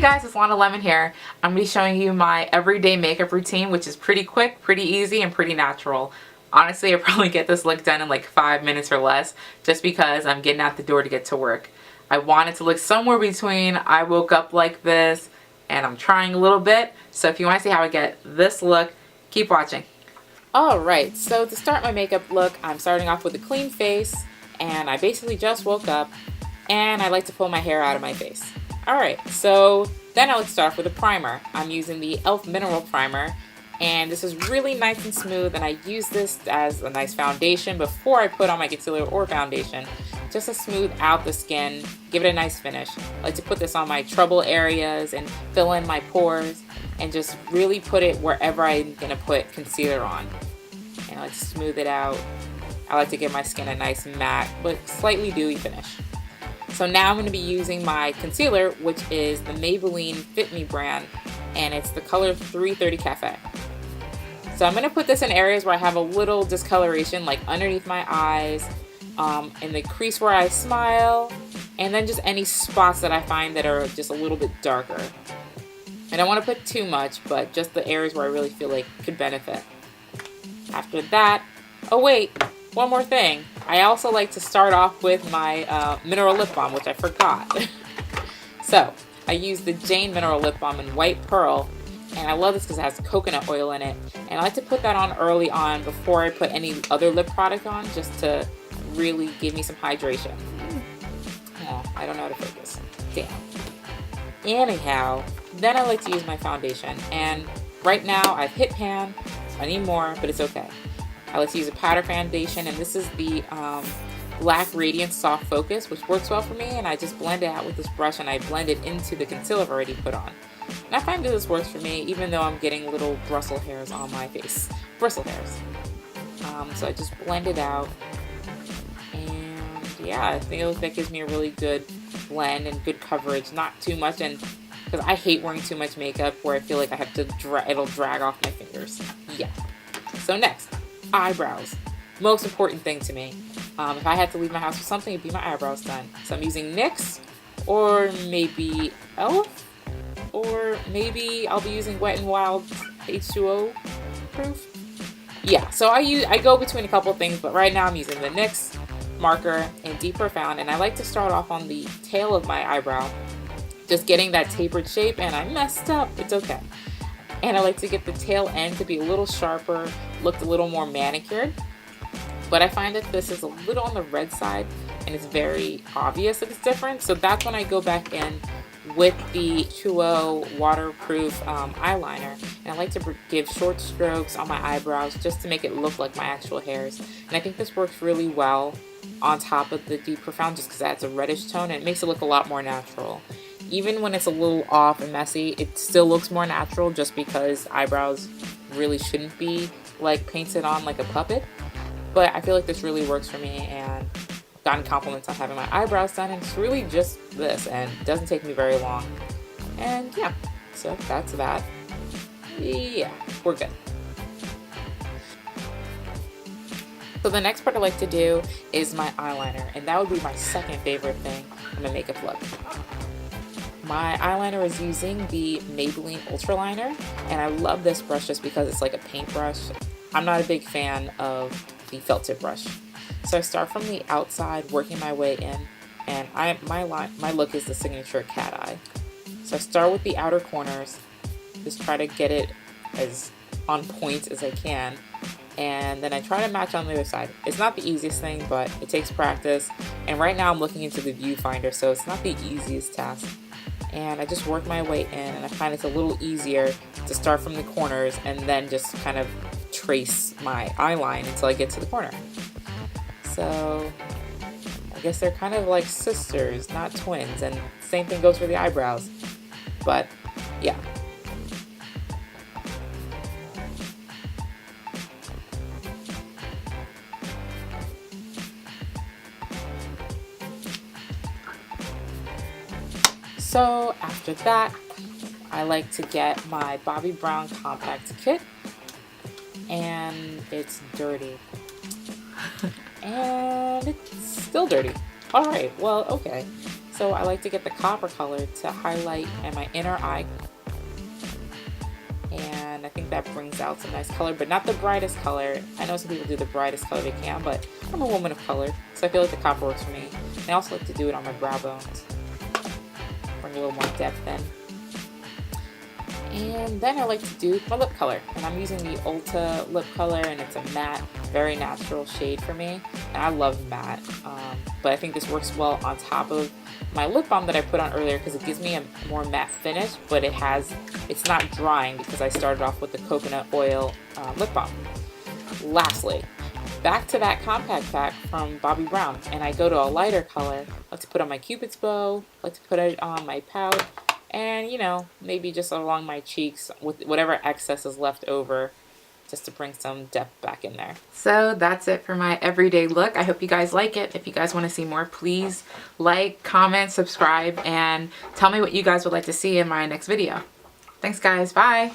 guys, it's Lana Lemon here. I'm going to be showing you my everyday makeup routine, which is pretty quick, pretty easy, and pretty natural. Honestly, I probably get this look done in like 5 minutes or less, just because I'm getting out the door to get to work. I want it to look somewhere between I woke up like this and I'm trying a little bit. So if you want to see how I get this look, keep watching. Alright, so to start my makeup look, I'm starting off with a clean face, and I basically just woke up, and I like to pull my hair out of my face. Alright, so then I like to start off with a primer. I'm using the e.l.f. Mineral Primer, and this is really nice and smooth, and I use this as a nice foundation before I put on my concealer or foundation, just to smooth out the skin, give it a nice finish. I like to put this on my trouble areas and fill in my pores, and just really put it wherever I'm going to put concealer on. And I like to smooth it out. I like to give my skin a nice matte but slightly dewy finish. So now I'm going to be using my concealer, which is the Maybelline Fit Me brand, and it's the color 330 Cafe. So I'm going to put this in areas where I have a little discoloration, like underneath my eyes, in the crease where I smile, and then just any spots that I find that are just a little bit darker. I don't want to put too much, but just the areas where I really feel like could benefit. After that, oh wait, one more thing. I also like to start off with my mineral lip balm, which I forgot. So, I use the Jane Mineral Lip Balm in White Pearl, and I love this because it has coconut oil in it. And I like to put that on early on before I put any other lip product on, just to really give me some hydration. Oh, I don't know how to focus. Damn. Anyhow, then I like to use my foundation, and right now I've hit pan. I need more, but it's okay. I like to use a powder foundation, and this is the Black Radiance Soft Focus, which works well for me, and I just blend it out with this brush, and I blend it into the concealer I've already put on. And I find that this works for me, even though I'm getting little bristle hairs on my face. Bristle hairs. So I just blend it out, and yeah, I feel that gives me a really good blend and good coverage, not too much, and because I hate wearing too much makeup where I feel like I have to it'll drag off my fingers. Yeah. So next, eyebrows. Most important thing to me. If I had to leave my house with something, it'd be my eyebrows done. So I'm using NYX, or maybe e.l.f., or maybe I'll be using Wet n Wild H2O proof. Yeah, so I go between a couple things, but right now I'm using the NYX marker in Deep Profound, and I like to start off on the tail of my eyebrow, just getting that tapered shape, and I messed up, it's okay. And I like to get the tail end to be a little sharper, look a little more manicured. But I find that this is a little on the red side, and it's very obvious that it's different, so that's when I go back in with the H2O waterproof eyeliner, and I like to give short strokes on my eyebrows just to make it look like my actual hairs. And I think this works really well on top of the Deep Profound, just because it adds a reddish tone and it makes it look a lot more natural. Even when it's a little off and messy, it still looks more natural, just because eyebrows really shouldn't be like painted on like a puppet. But I feel like this really works for me, and I've gotten compliments on having my eyebrows done, and it's really just this, and it doesn't take me very long. And yeah, so that's that. Yeah, we're good. So the next part I like to do is my eyeliner, and that would be my second favorite thing in my makeup look. My eyeliner is using the Maybelline Ultraliner, and I love this brush just because it's like a paintbrush. I'm not a big fan of the felt tip brush. So I start from the outside, working my way in, and my look is the signature cat eye. So I start with the outer corners, just try to get it as on point as I can, and then I try to match on the other side. It's not the easiest thing, but it takes practice, and right now I'm looking into the viewfinder, so it's not the easiest task. And I just work my way in, and I find it's a little easier to start from the corners and then just kind of trace my eyeline until I get to the corner. So I guess they're kind of like sisters, not twins, and same thing goes for the eyebrows. But yeah. So after that, I like to get my Bobbi Brown Compact Kit, and it's dirty. And it's still dirty. Alright, well, okay. So I like to get the copper color to highlight in my inner eye. And I think that brings out some nice color, but not the brightest color. I know some people do the brightest color they can, but I'm a woman of color, so I feel like the copper works for me. And I also like to do it on my brow bones. Bring a little more depth in. And then I like to do my lip color, and I'm using the Ulta lip color, and it's a matte, very natural shade for me, and I love matte, but I think this works well on top of my lip balm that I put on earlier because it gives me a more matte finish, but it's not drying because I started off with the coconut oil lip balm. Lastly, Back to Back Compact Pack from Bobbi Brown, and I go to a lighter color. I like to put on my Cupid's bow, I like to put it on my pout, and, you know, maybe just along my cheeks with whatever excess is left over, just to bring some depth back in there. So that's it for my everyday look. I hope you guys like it. If you guys want to see more, please like, comment, subscribe, and tell me what you guys would like to see in my next video. Thanks guys, bye!